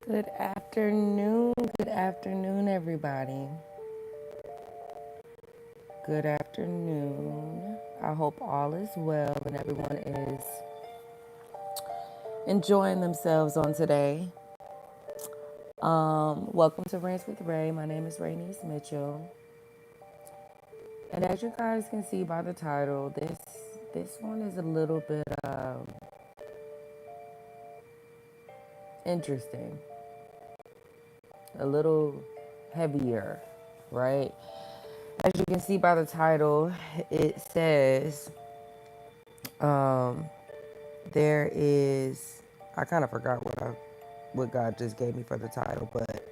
Good afternoon, everybody. Good afternoon. I hope all is well and everyone is enjoying themselves on today. Welcome to Rants with Ray. My name is Rainice Mitchell, and as you guys can see by the title, this one is a little bit interesting, a little heavier, right? As you can see by the title, it says there is, I kind of forgot what God just gave me for the title, but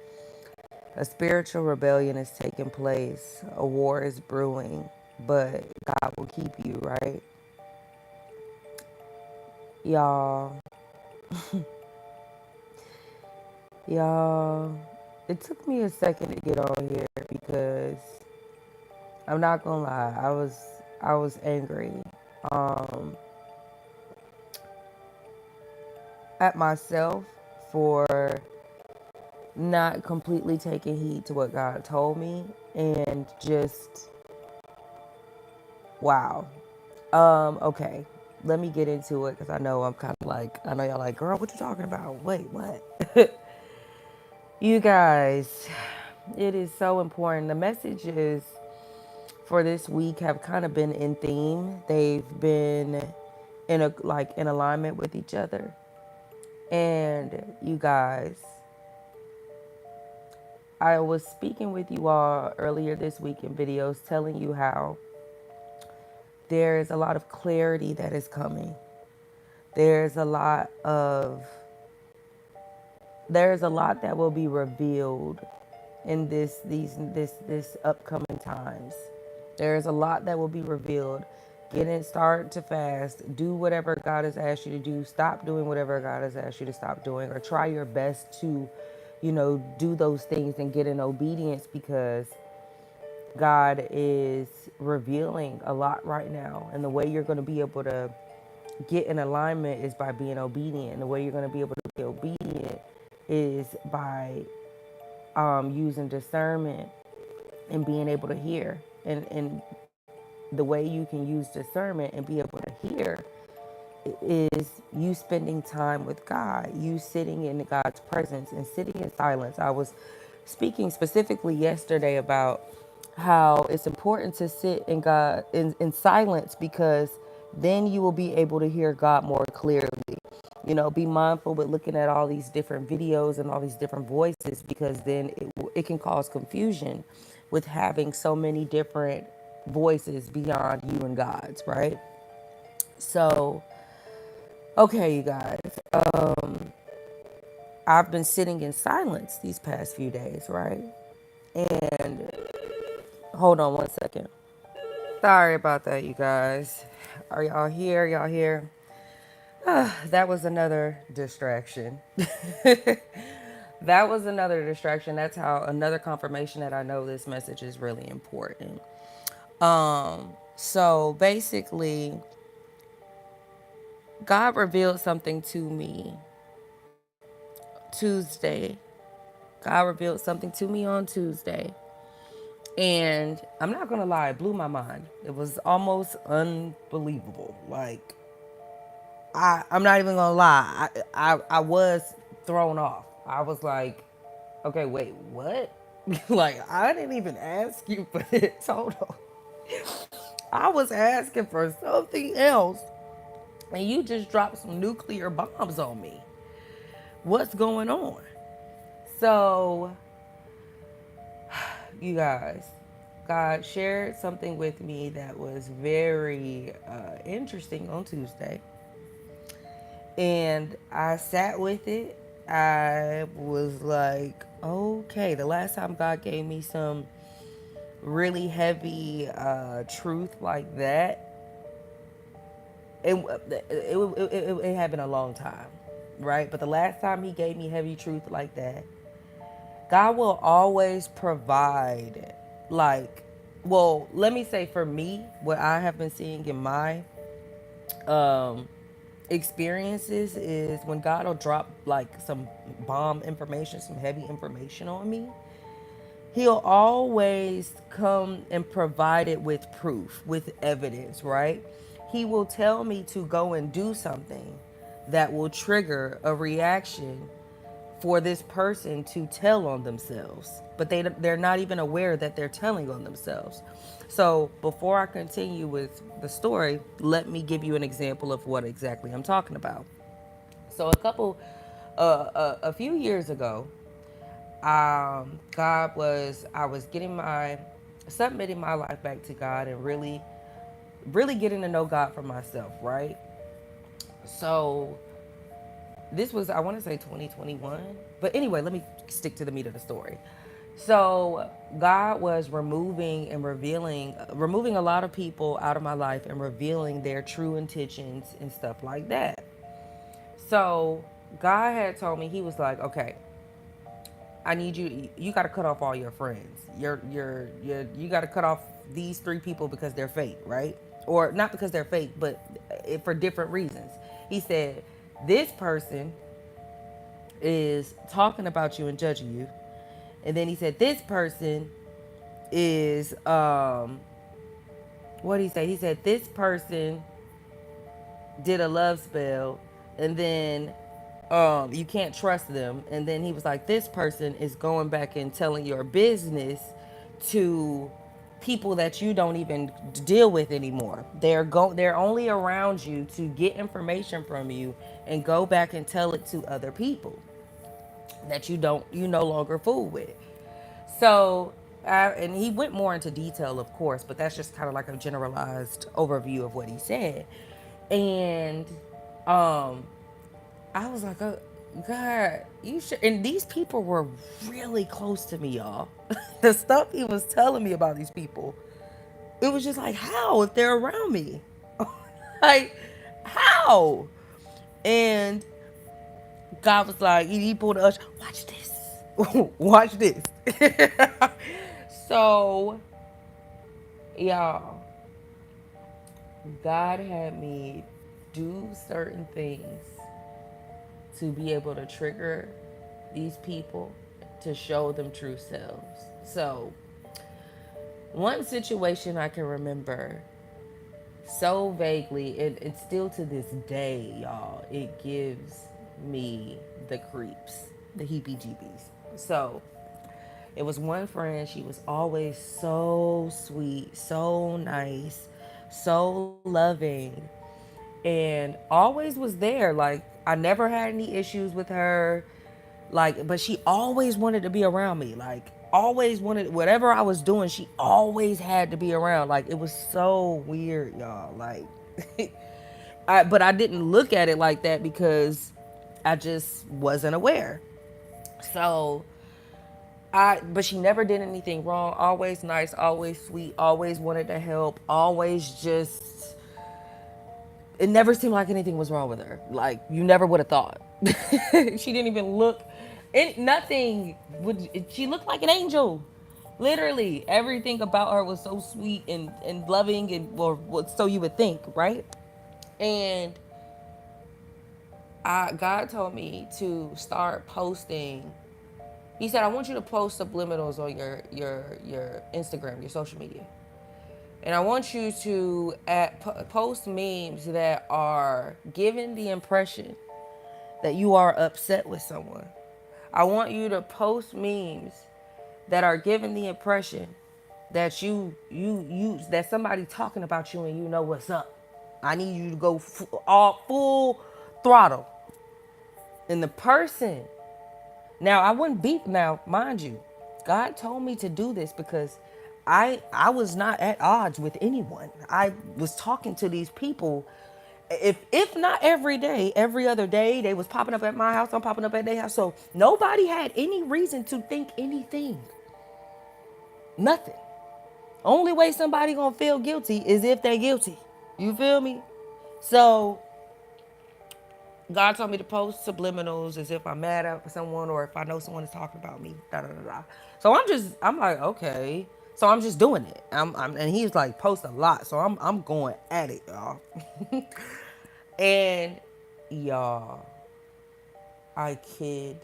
a spiritual rebellion is taking place, a war is brewing, but God will keep you, right? Y'all, y'all, it took me a second to get on here because I'm not gonna lie, I was angry um at myself for not completely taking heed to what God told me and just wow. Okay. Let me get into it because I know I'm kind of like, I know y'all like, girl, what you talking about? Wait, what? You guys, it is so important. The messages for this week have kind of been in theme. They've been in alignment with each other. And you guys, I was speaking with you all earlier this week in videos telling you how there is a lot of clarity that is coming. There's a lot of there's a lot that will be revealed in this upcoming times. There's a lot that will be revealed. Start to fast. Do whatever God has asked you to do. Stop doing whatever God has asked you to stop doing, or try your best to, do those things and get in obedience because God is revealing a lot right now. And the way you're going to be able to get in alignment is by being obedient. And the way you're going to be able to be obedient is by using discernment and being able to hear. And the way you can use discernment and be able to hear is you spending time with God, you sitting in God's presence and sitting in silence. I was speaking specifically yesterday about how it's important to sit in God in silence because then you will be able to hear God more clearly. Be mindful with looking at all these different videos and all these different voices because then it can cause confusion with having so many different voices beyond you and God's, right? So, okay, you guys, I've been sitting in silence these past few days, right? And hold on one second. Sorry about that, you guys. Are y'all here? Y'all here? That was another distraction. That was another distraction. That's how another confirmation that I know this message is really important. So basically, God revealed something to me Tuesday. God revealed something to me on Tuesday. And I'm not going to lie, it blew my mind. It was almost unbelievable. Like, I'm not even going to lie. I was thrown off. I was like, okay, wait, what? Like, I didn't even ask you for this. Hold on. I was asking for something else, and you just dropped some nuclear bombs on me. What's going on? So, you guys, God shared something with me that was very interesting on Tuesday. And I sat with it. I was like, okay, the last time God gave me some really heavy truth like that, it had been a long time, right? But the last time He gave me heavy truth like that, God will always provide, like, let me say for me, what I have been seeing in my experiences is when God will drop like some bomb information, some heavy information on me. He'll always come and provide it with proof, with evidence, right? He will tell me to go and do something that will trigger a reaction for this person to tell on themselves, but they're not even aware that they're telling on themselves. So before I continue with the story, let me give you an example of what exactly I'm talking about. So a few years ago, I was getting my submitting my life back to God and really getting to know God for myself, right? So this was, I want to say 2021, but anyway, let me stick to the meat of the story. So God was removing a lot of people out of my life and revealing their true intentions and stuff like that. So God had told me, He was like, okay, I need you. You got to cut off all your friends. You got to cut off these three people because they're fake, right? Or not because they're fake, but for different reasons. He said, this person is talking about you and judging you, and then he said, this person is what did he say? He said this person did a love spell, and then you can't trust them. And then he was like, this person is going back and telling your business to people that you don't even deal with anymore. They're only around you to get information from you and go back and tell it to other people that you no longer fool with. So, and he went more into detail, of course, but that's just kind of like a generalized overview of what he said. And um, I was like, God, you should. And these people were really close to me, y'all. The stuff he was telling me about these people, it was just like, how if they're around me? Like, how? And God was like, he pulled us, watch this. Watch this. So, y'all, God had me do certain things to be able to trigger these people to show them true selves. So, one situation I can remember so vaguely, and it's still to this day, y'all, it gives me the creeps, the heebie jeebies. So, it was one friend, she was always so sweet, so nice, so loving, and always was there. Like, I never had any issues with her. Like, but she always wanted to be around me. Like, always wanted, whatever I was doing, she always had to be around. Like, it was so weird, y'all. Like, but I didn't look at it like that because I just wasn't aware. So, but she never did anything wrong. Always nice, always sweet, always wanted to help, always just, it never seemed like anything was wrong with her. Like, you never would have thought. She didn't even look, nothing would, she looked like an angel. Literally, everything about her was so sweet and loving, and or so you would think, right? And God told me to start posting. He said, I want you to post subliminals on your Instagram, your social media. And I want you to post memes that are giving the impression that you are upset with someone. I want you to post memes that are giving the impression that that somebody talking about you and you know what's up. I need you to go all full throttle. And the person, now I wouldn't beat, now mind you, God told me to do this because I was not at odds with anyone. I was talking to these people, if not every day, every other day. They was popping up at my house, I'm popping up at their house. So nobody had any reason to think anything. Nothing. Only way somebody gonna feel guilty is if they guilty. You feel me? So God told me to post subliminals as if I'm mad at someone or if I know someone is talking about me. Da da da da. So I'm like, okay. So I'm just doing it. And he's like, post a lot. So I'm going at it, y'all. And Y'all, I kid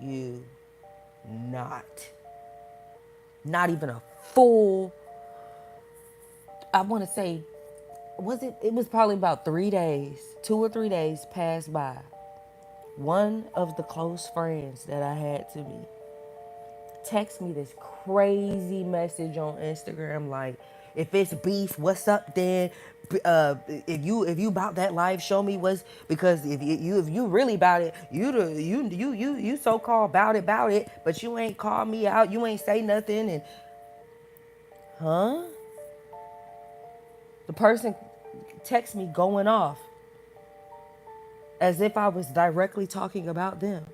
you not. Not even a full, I want to say, it was probably about 3 days, 2 or 3 days passed by. One of the close friends that I had to me text me this crazy message on Instagram like, if it's beef, what's up then? If you about that life, show me what's, because if you really about it, you so called about it, but you ain't call me out, you ain't say nothing, and huh? The person text me going off as if I was directly talking about them.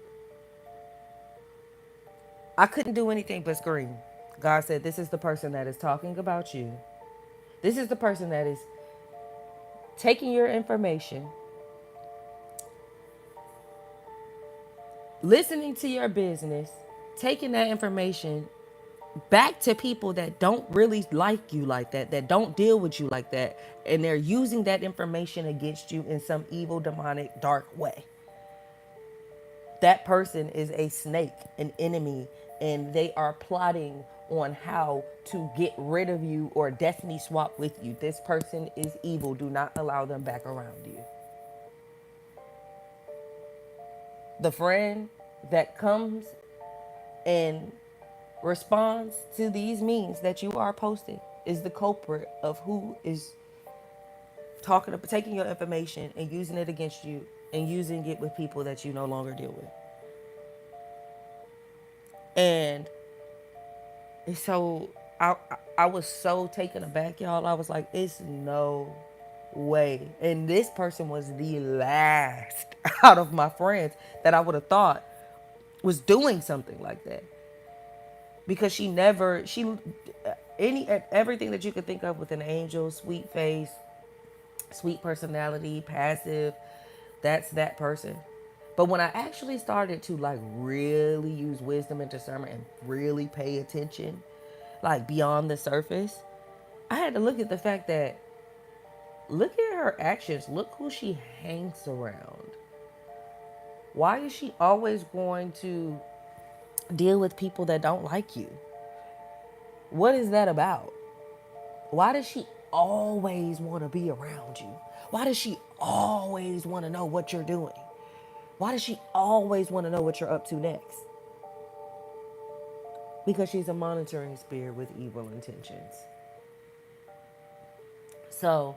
I couldn't do anything but scream. God said, this is the person that is talking about you. This is the person that is taking your information, listening to your business, taking that information back to people that don't really like you like that, that don't deal with you like that, and they're using that information against you in some evil, demonic, dark way. That person is a snake, an enemy, and they are plotting on how to get rid of you or destiny swap with you. This person is evil. Do not allow them back around you. The friend that comes and responds to these memes that you are posting is the culprit of who is taking your information and using it against you and using it with people that you no longer deal with. And so I was so taken aback, y'all. I was like, it's no way. And this person was the last out of my friends that I would have thought was doing something like that, because any everything that you could think of with an angel, sweet face, sweet personality, passive, that's that person. But when I actually started to like really use wisdom and discernment and really pay attention, like beyond the surface, I had to look at the fact that, look at her actions, look who she hangs around. Why is she always going to deal with people that don't like you? What is that about? Why does she always want to be around you? Why does she always want to know what you're doing? Why does she always want to know what you're up to next? Because she's a monitoring spirit with evil intentions. So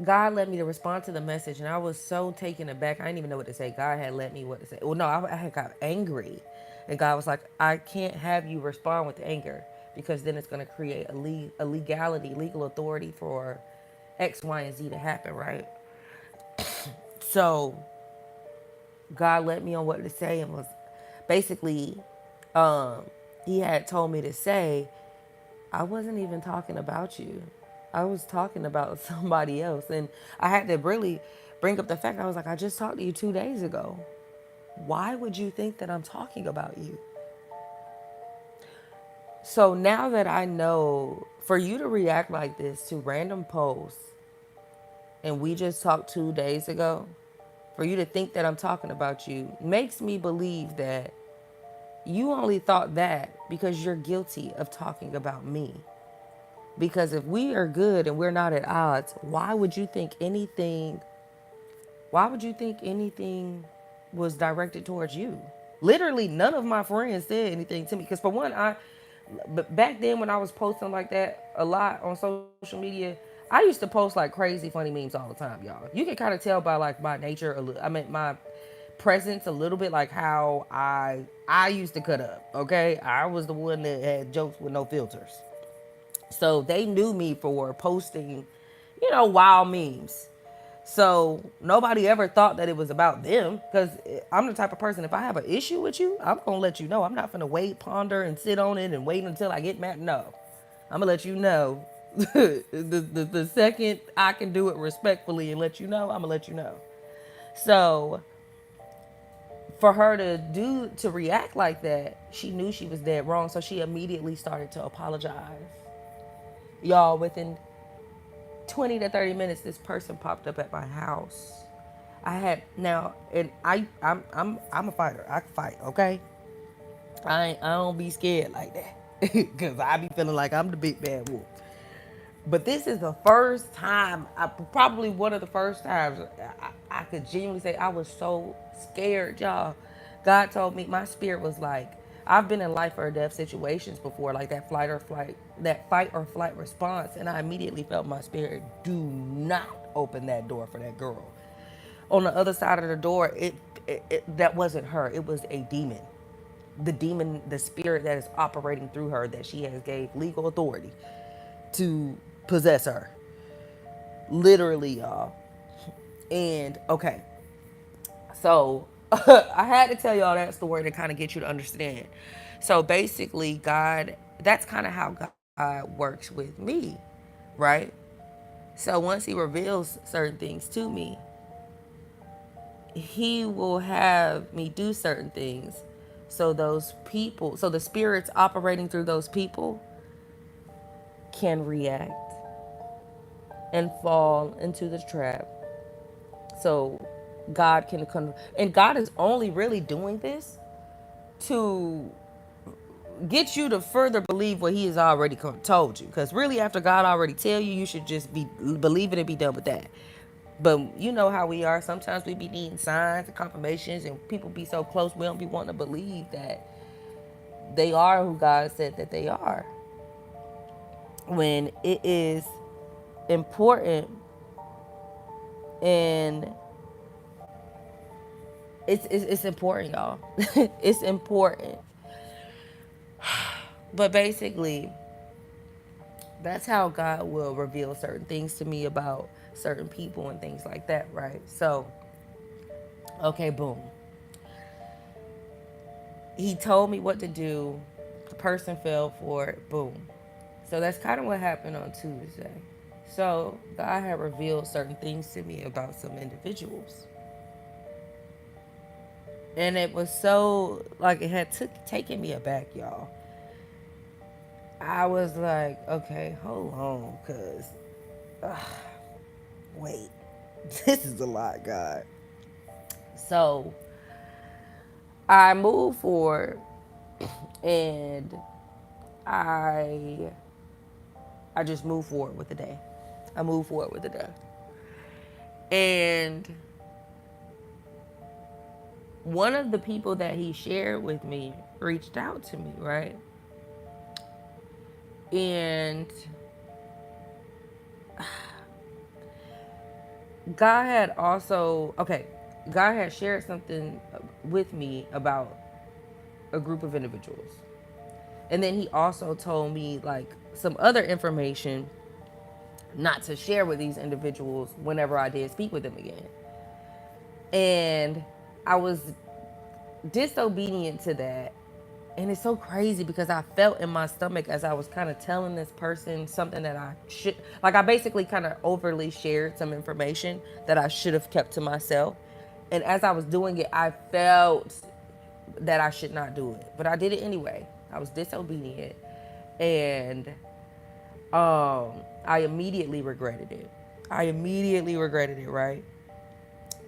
God led me to respond to the message, and I was so taken aback. I didn't even know what to say. God had led me what to say. Well, no, I had got angry, and God was like, "I can't have you respond with anger, because then it's going to create a legality, legal authority for X, Y, and Z to happen, right?" So God led me on what to say, and was basically, um, He had told me to say, I wasn't even talking about you. I was talking about somebody else. And I had to really bring up the fact, I was like, I just talked to you 2 days ago. Why would you think that I'm talking about you? So now that I know, for you to react like this to random posts, and we just talked 2 days ago, for you to think that I'm talking about you makes me believe that you only thought that because you're guilty of talking about me. Because if we are good and we're not at odds, why would you think anything was directed towards you? Literally, none of my friends said anything to me. Because for one, but back then when I was posting like that a lot on social media, I used to post like crazy funny memes all the time, y'all. You can kind of tell by like my nature, my presence a little bit, like how I used to cut up. Okay, I was the one that had jokes with no filters. So they knew me for posting, wild memes. So nobody ever thought that it was about them, because I'm the type of person, if I have an issue with you, I'm going to let you know. I'm not going to wait, ponder, and sit on it and wait until I get mad. No, I'm going to let you know. The second I can do it respectfully and let you know, I'm going to let you know. So for her to react like that, she knew she was dead wrong. So she immediately started to apologize. Y'all, within 20 to 30 minutes, this person popped up at my house I had now, and I'm a fighter. I can fight. Okay, I don't be scared like that because I be feeling like I'm the big bad wolf. But this is the first time, probably one of the first times, I could genuinely say I was so scared, y'all. God told me, my spirit was like, I've been in life or death situations before, like that fight or flight response, and I immediately felt my spirit, do not open that door for that girl. On the other side of the door, that wasn't her. It was a demon. The demon, the spirit that is operating through her, that she has gave legal authority to possess her. Literally, y'all. And okay, so I had to tell y'all that story to kind of get you to understand. So basically, that's kind of how God works with me, right? So once He reveals certain things to me, He will have me do certain things so those people, so the spirits operating through those people can react and fall into the trap. So God can come, and God is only really doing this to get you to further believe what He has already told you. Because really, after God already tell you, you should just be believe it and be done with that. But you know how we are. Sometimes we be needing signs and confirmations, and people be so close, we don't be wanting to believe that they are who God said that they are. When it is important, and it's important, y'all. It's important. But basically, that's how God will reveal certain things to me about certain people and things like that, right? So, okay, boom. He told me what to do. The person fell for it. Boom. So that's kind of what happened on Tuesday. So God had revealed certain things to me about some individuals. And it was so, like, it had taken me aback, y'all. I was like, okay, hold on, because, wait, this is a lot, God. So I moved forward, and I I just moved forward with the day. I moved forward with the day. And one of the people that he shared with me reached out to me, right? And God had also, okay, God had shared something with me about a group of individuals. And then he also told me like some other information not to share with these individuals whenever I did speak with them again. And I was disobedient to that. And it's so crazy because I felt in my stomach as I was kind of telling this person something that I should, like, I basically kind of overly shared some information that I should have kept to myself. And as I was doing it, I felt that I should not do it, but I did it anyway. I was disobedient, and I immediately regretted it. I immediately regretted it, right?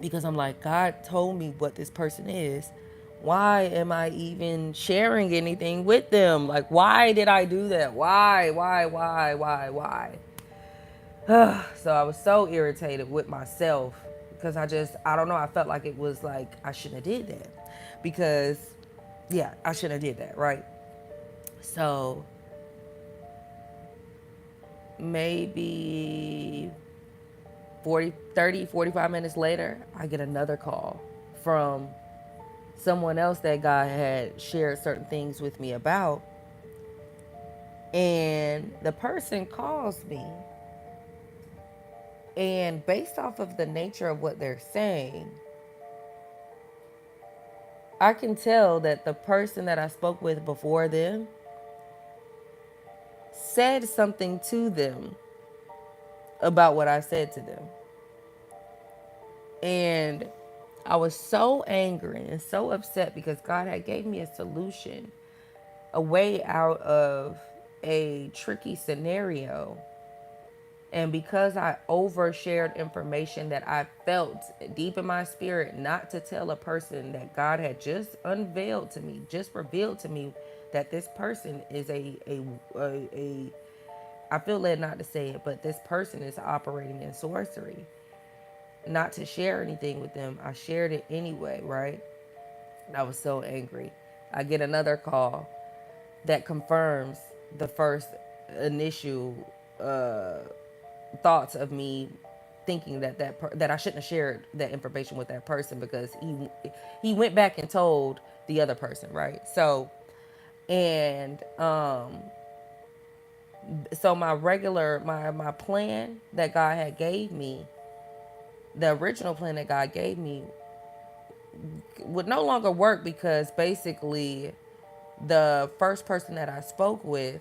Because I'm like, God told me what this person is. Why am I even sharing anything with them? Like, why did I do that? Why? So I was so irritated with myself because I don't know, I felt like it was like I shouldn't have did that. Because, yeah, I shouldn't have did that, right? So maybe 45 minutes later, I get another call from someone else that God had shared certain things with me about. And the person calls me. And based off of the nature of what they're saying, I can tell that the person that I spoke with before them said something to them about what I said to them. And I was so angry and so upset because God had gave me a solution, a way out of a tricky scenario. And because I overshared information that I felt deep in my spirit not to tell a person that God had just unveiled to me, just revealed to me that this person is a I feel led not to say it, but this person is operating in sorcery. Not to share anything with them. I shared it anyway, right? I was so angry. I get another call that confirms the first initial thoughts of me thinking that I shouldn't have shared that information with that person because he went back and told the other person, right? And so my plan that God had gave me, the original plan that God gave me, would no longer work because basically the first person that I spoke with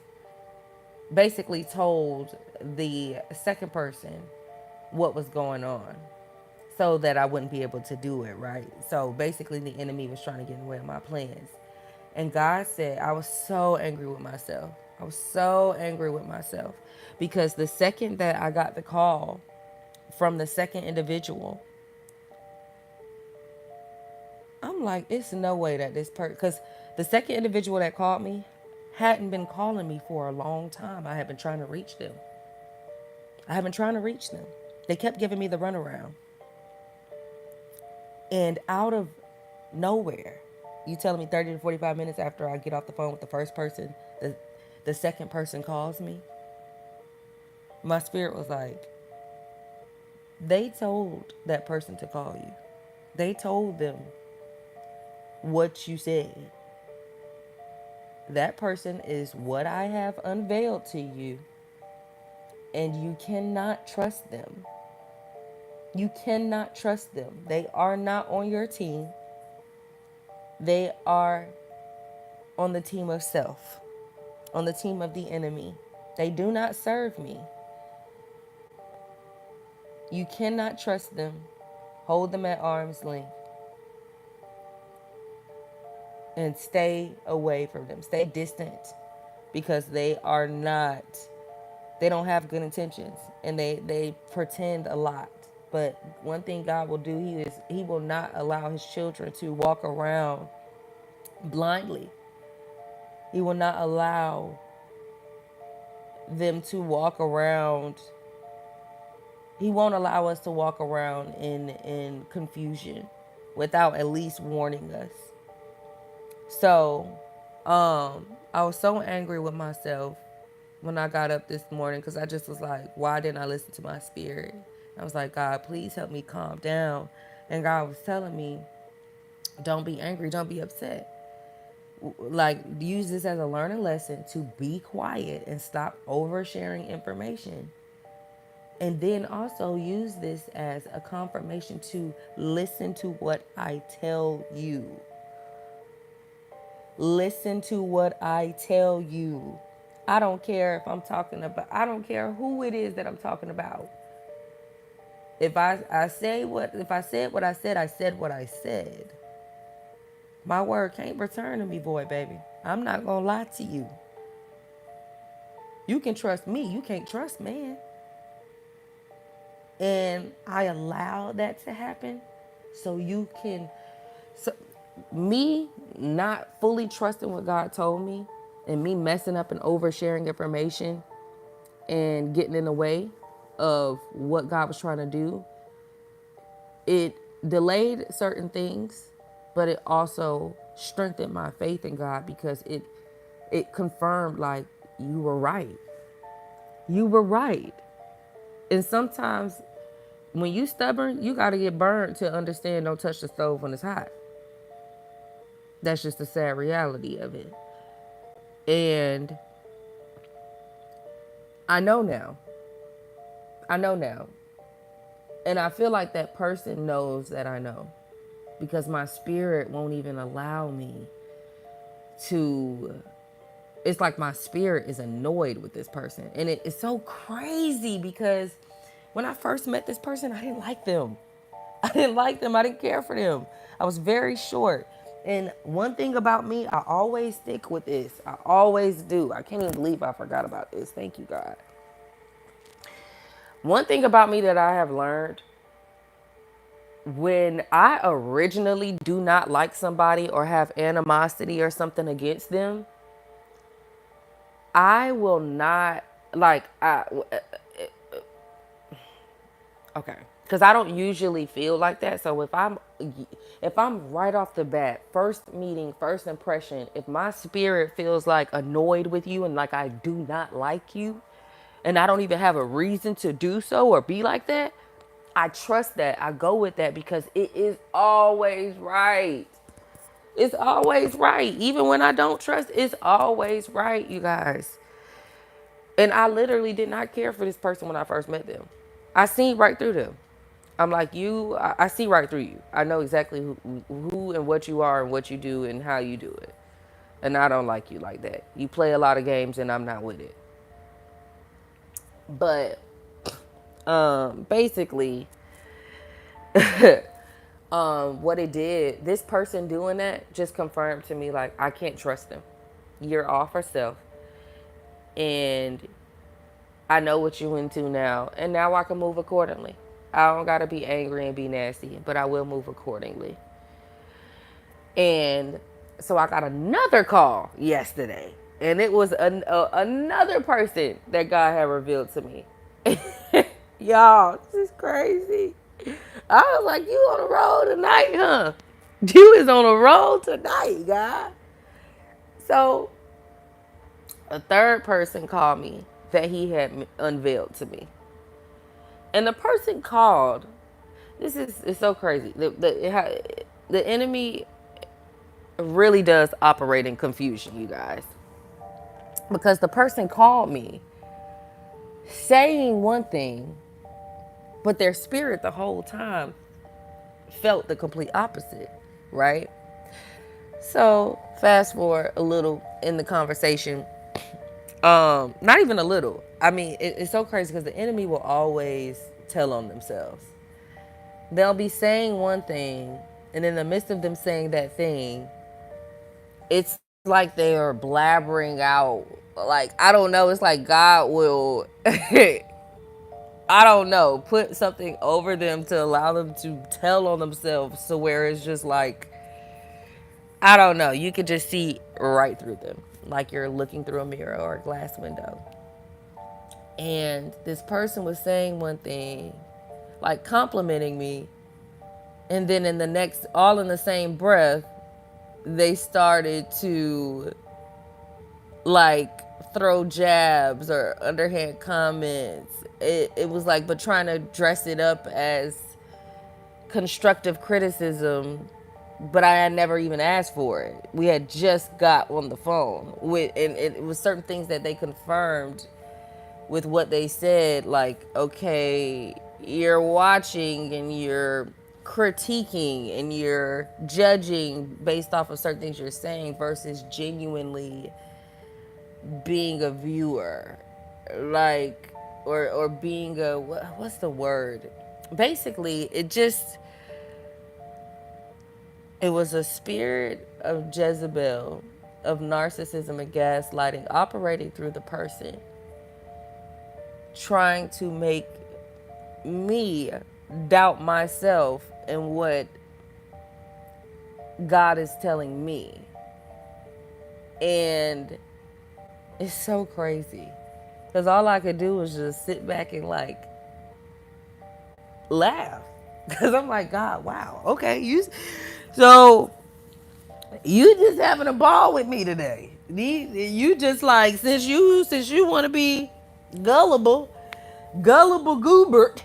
basically told the second person what was going on so that I wouldn't be able to do it, right? So basically the enemy was trying to get in the way of my plans. And God said, I was so angry with myself. I was so angry with myself because the second that I got the call from the second individual, I'm like, it's no way that this person, because the second individual that called me hadn't been calling me for a long time. I had been trying to reach them. I have been trying to reach them. They kept giving me the runaround. And out of nowhere, you telling me 30 to 45 minutes after I get off the phone with the first person, the second person calls me. My spirit was like, they told that person to call you. They told them what you said. That person is what I have unveiled to you, and you cannot trust them. You cannot trust them. They are not on your team. They are on the team of self, on the team of the enemy. They do not serve me. You cannot trust them. Hold them at arm's length and stay away from them. Stay distant because they don't have good intentions and they pretend a lot. But one thing God will do, he will not allow his children to walk around blindly. He will not allow them to walk around. He won't allow us to walk around in confusion without at least warning us. So, I was so angry with myself when I got up this morning because I just was like, why didn't I listen to my spirit? I was like, God, please help me calm down. And God was telling me, don't be angry, don't be upset. Like, use this as a learning lesson to be quiet and stop oversharing information. And then also use this as a confirmation to listen to what I tell you. Listen to what I tell you. I don't care if I'm talking about, I don't care who it is that I'm talking about. If I said what I said, I said what I said. My word can't return to me, boy, baby. I'm not gonna lie to you. You can trust me, you can't trust man. And I allowed that to happen so you can, so me not fully trusting what God told me and me messing up and oversharing information and getting in the way of what God was trying to do, it delayed certain things, but it also strengthened my faith in God because it confirmed like you were right. You were right. And sometimes when you stubborn, you got to get burned to understand don't touch the stove when it's hot. That's just the sad reality of it. And I know now. I know now. And I feel like that person knows that I know because my spirit won't even allow me to. It's like my spirit is annoyed with this person. And it's so crazy because when I first met this person, I didn't like them. I didn't like them. I didn't care for them. I was very short. And one thing about me, I always stick with this. I always do. I can't even believe I forgot about this. Thank you, God. One thing about me that I have learned, when I originally do not like somebody or have animosity or something against them, I will not like okay, because I don't usually feel like that. So if I'm right off the bat, first meeting, first impression, if my spirit feels like annoyed with you and like I do not like you, and I don't even have a reason to do so or be like that, I trust that. I go with that because it is always right. It's always right. Even when I don't trust, it's always right, you guys. And I literally did not care for this person when I first met them. I seen right through them. I'm like, I see right through you. I know exactly who and what you are and what you do and how you do it. And I don't like you like that. You play a lot of games and I'm not with it. But basically, what it did, this person doing that just confirmed to me, like, I can't trust them. You're off herself. And I know what you into now. And now I can move accordingly. I don't got to be angry and be nasty, but I will move accordingly. And so I got another call yesterday. And it was another person that God had revealed to me. Y'all, this is crazy. I was like, you on the road tonight, huh? You is on the road tonight, God. So a third person called me that he had unveiled to me. And the person called. This is it's so crazy. The enemy really does operate in confusion, you guys. Because the person called me saying one thing, but their spirit the whole time felt the complete opposite, right? So fast forward a little in the conversation. Not even a little. I mean, it's so crazy because the enemy will always tell on themselves. They'll be saying one thing, and in the midst of them saying that thing, it's like they are blabbering out. Like, I don't know. It's like God will, I don't know, put something over them to allow them to tell on themselves. So where it's just like, I don't know. You could just see right through them, like you're looking through a mirror or a glass window. And this person was saying one thing, like complimenting me. And then in the next, all in the same breath, they started to like throw jabs or underhand comments. It was like, but trying to dress it up as constructive criticism, but I had never even asked for it. We had just got on the phone with, and it was certain things that they confirmed with what they said, like, okay, you're watching and you're critiquing and you're judging based off of certain things you're saying versus genuinely being a viewer, like, or being a, what's the word? Basically, it was a spirit of Jezebel, of narcissism and gaslighting operating through the person, trying to make me doubt myself and what God is telling me. And it's so crazy because all I could do was just sit back and like laugh because I'm like, God, wow, okay, so you just having a ball with me today. You just like, since you want to be gullible Goobert,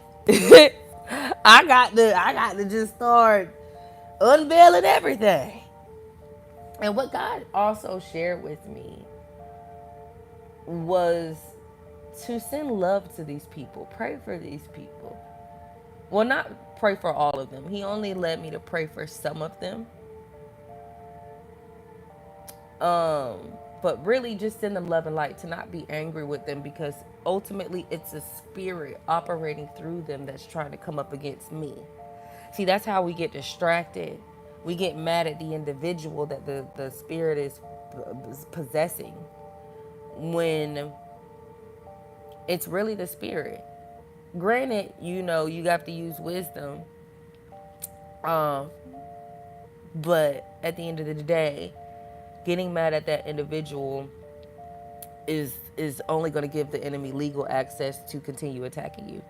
I got to just start unveiling everything. And what God also shared with me was to send love to these people, pray for these people. Well, not pray for all of them. He only led me to pray for some of them. But really just send them love and light, to not be angry with them, because ultimately it's a spirit operating through them that's trying to come up against me. See, that's how we get distracted. We get mad at the individual that the spirit is possessing, when it's really the spirit. Granted, you have to use wisdom, um, but at the end of the day, getting mad at that individual is only going to give the enemy legal access to continue attacking you.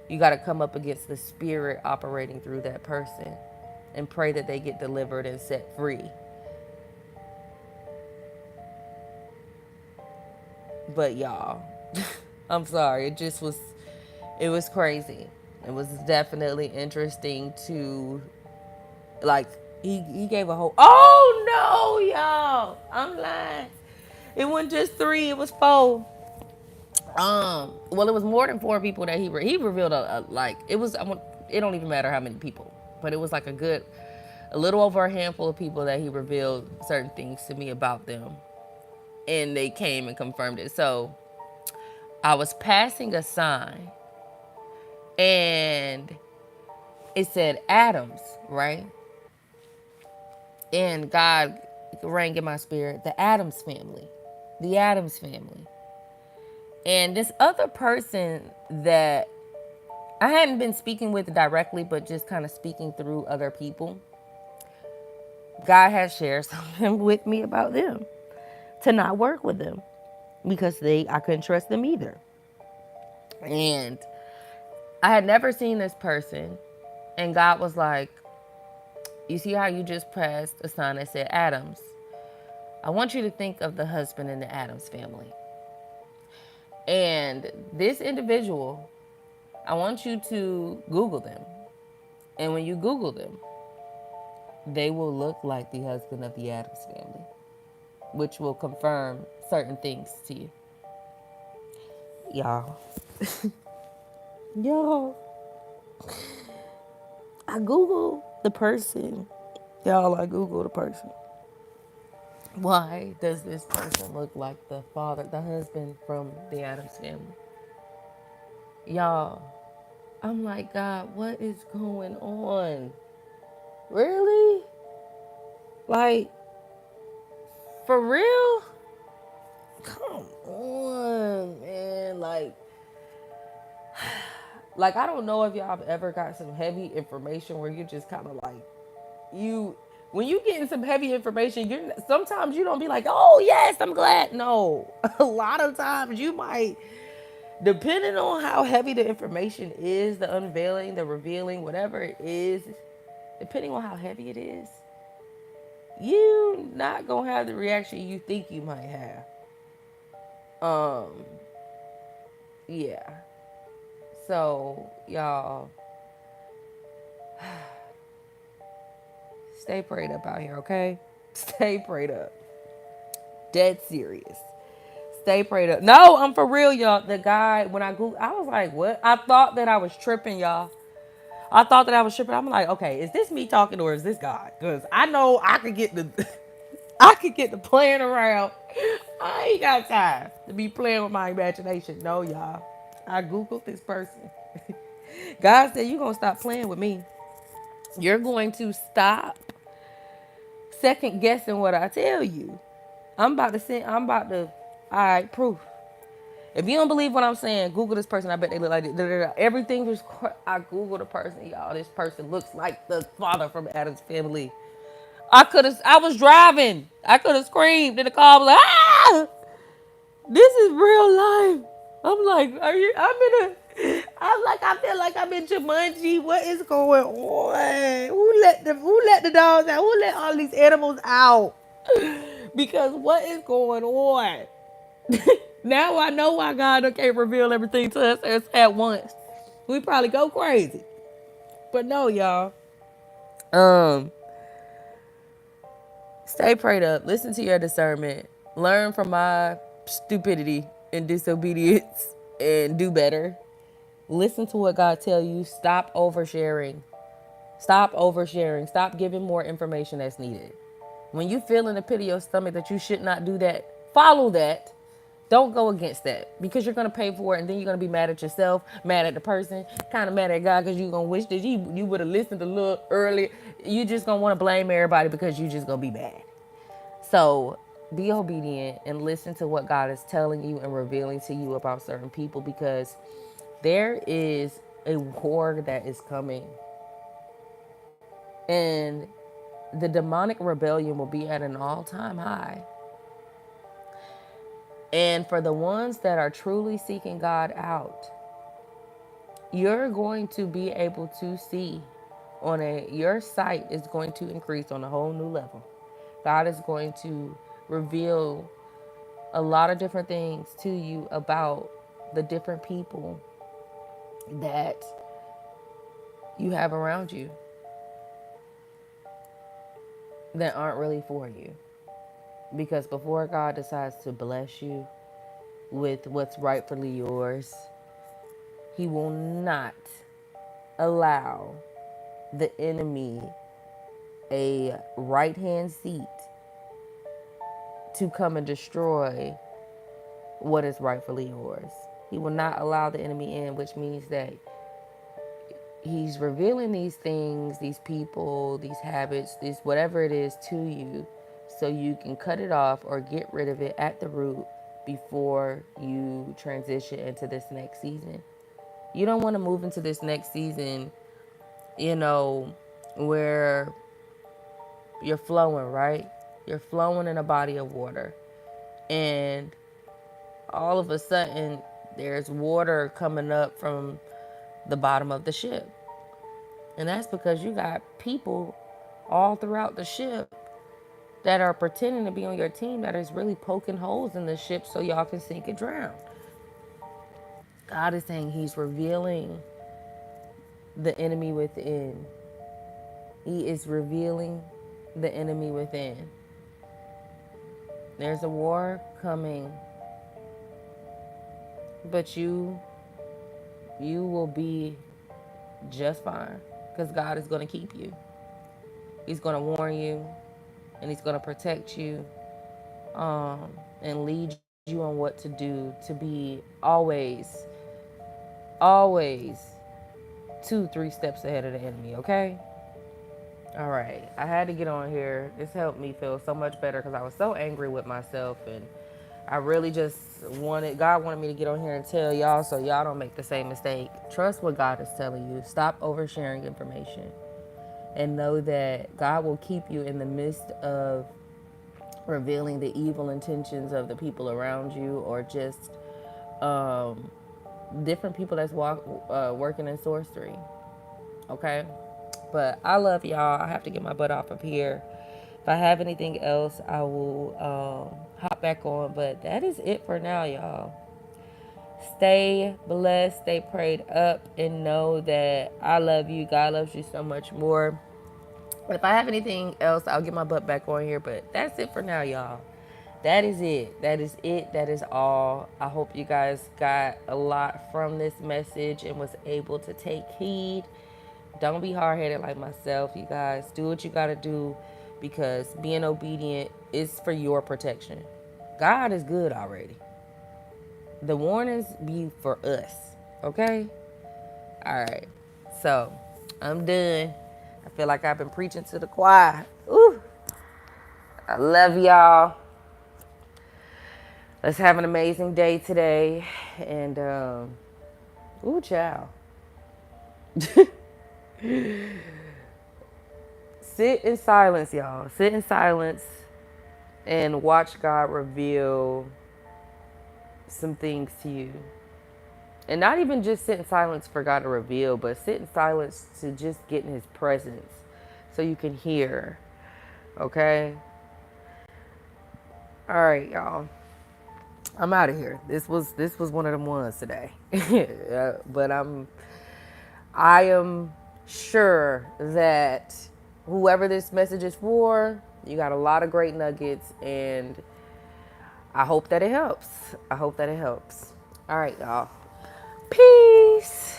You got to come up against the spirit operating through that person and pray that they get delivered and set free. But y'all, I'm sorry. It was crazy. It was definitely interesting to, like, he gave a whole, oh no, y'all. I'm lying. It wasn't just 3, it was 4. Well, it was more than 4 people that he revealed like, it was, it don't even matter how many people, but it was like a little over a handful of people that he revealed certain things to me about them, and they came and confirmed it. So I was passing a sign, and it said Adams, right? And God rang in my spirit, the Adams family, the Adams family. And this other person that I hadn't been speaking with directly, but just kind of speaking through other people, God has shared something with me about them, to not work with them, because I couldn't trust them either. And I had never seen this person, and God was like, you see how you just passed a sign that said Adams? I want you to think of the husband in the Adams family. And this individual, I want you to Google them. And when you Google them, they will look like the husband of the Adams family, which will confirm certain things to you. Y'all. Y'all. I Googled the person. Y'all, I Googled the person. Why does this person look like the husband from the Adams family? Y'all, I'm like, God, what is going on? Really? Like, for real? Come on, man. Like I don't know if y'all have ever got some heavy information where you're just kind of like, when you getting some heavy information, sometimes you don't be like, oh yes, I'm glad. No, a lot of times you might, depending on how heavy the information is, the unveiling, the revealing, whatever it is, depending on how heavy it is, you not gonna have the reaction you think you might have. Yeah. So y'all, stay prayed up out here, okay? Stay prayed up. Dead serious. Stay prayed up. No, I'm for real, y'all. The guy, when I Googled, I was like, what? I thought that I was tripping, y'all. I thought that I was tripping. I'm like, okay, is this me talking or is this God? Because I know I could get the I could get the playing around. I ain't got time to be playing with my imagination. No, y'all. I Googled this person. God said, you're going to stop playing with me. You're going to stop second guessing what I tell you. I'm about to, all right, proof. If you don't believe what I'm saying, Google this person. I bet they look like this. Everything was, I Googled the person, y'all. This person looks like the father from Adam's family. I was driving. I could have screamed in the car. I was like, ah! This is real life. I'm like, I feel like I'm in Jumanji. What is going on? Who let the dogs out? Who let all these animals out? Because what is going on? Now I know why God can't reveal everything to us at once. We probably go crazy. But no, y'all. Um, Stay prayed up. Listen to your discernment. Learn from my stupidity and disobedience and do better. Listen to what God tell you. Stop oversharing. Stop oversharing. Stop giving more information that's needed. When you feel in the pit of your stomach that you should not do that, follow that. Don't go against that, because you're going to pay for it, and then you're going to be mad at yourself, mad at the person, kind of mad at God because you're going to wish that you would have listened a little earlier. You just going to want to blame everybody because you just going to be mad. So be obedient and listen to what God is telling you and revealing to you about certain people, because There is a war that is coming, and the demonic rebellion will be at an all-time high. And for the ones that are truly seeking God out, you're going to be able to see your sight is going to increase on a whole new level. God is going to reveal a lot of different things to you about the different people that you have around you that aren't really for you. Because before God decides to bless you with what's rightfully yours, He will not allow the enemy a right hand seat to come and destroy what is rightfully yours. He will not allow the enemy in, which means that he's revealing these things, these people, these habits, this whatever it is to you, so you can cut it off or get rid of it at the root before you transition into this next season. You don't want to move into this next season, where you're flowing, right? You're flowing in a body of water. And all of a sudden, there's water coming up from the bottom of the ship. And that's because you got people all throughout the ship that are pretending to be on your team that is really poking holes in the ship so y'all can sink and drown. God is saying He's revealing the enemy within. He is revealing the enemy within. There's a war coming, but you will be just fine because God is going to keep you. He's going to warn you, and He's going to protect you, and lead you on what to do to be always 2-3 steps ahead of the enemy. Okay. All right, I had to get on here. This helped me feel so much better because I was so angry with myself, and I really just God wanted me to get on here and tell y'all so y'all don't make the same mistake. Trust what God is telling you. Stop oversharing information, and know that God will keep you in the midst of revealing the evil intentions of the people around you, or just different people that's working in sorcery. Okay? But I love y'all. I have to get my butt off of here. If I have anything else, I will hop back on. But that is it for now, y'all. Stay blessed, stay prayed up, and know that I love you. God loves you so much more. If I have anything else, I'll get my butt back on here. But that's it for now, y'all. That is it. That is it. That is all. I hope you guys got a lot from this message and was able to take heed. Don't be hard-headed like myself, you guys. Do what you got to do, because being obedient is for your protection. God is good already. The warnings be for us, okay? All right. So, I'm done. I feel like I've been preaching to the choir. Ooh. I love y'all. Let's have an amazing day today. And, ooh, child. Sit in silence, y'all. Sit in silence and watch God reveal some things to you. And not even just sit in silence for God to reveal, but sit in silence to just get in His presence so you can hear. Okay? All right, y'all. I'm out of here. This was one of them ones today. But I am sure that whoever this message is for, you got a lot of great nuggets, and I hope that it helps. I hope that it helps. All right, y'all. Peace.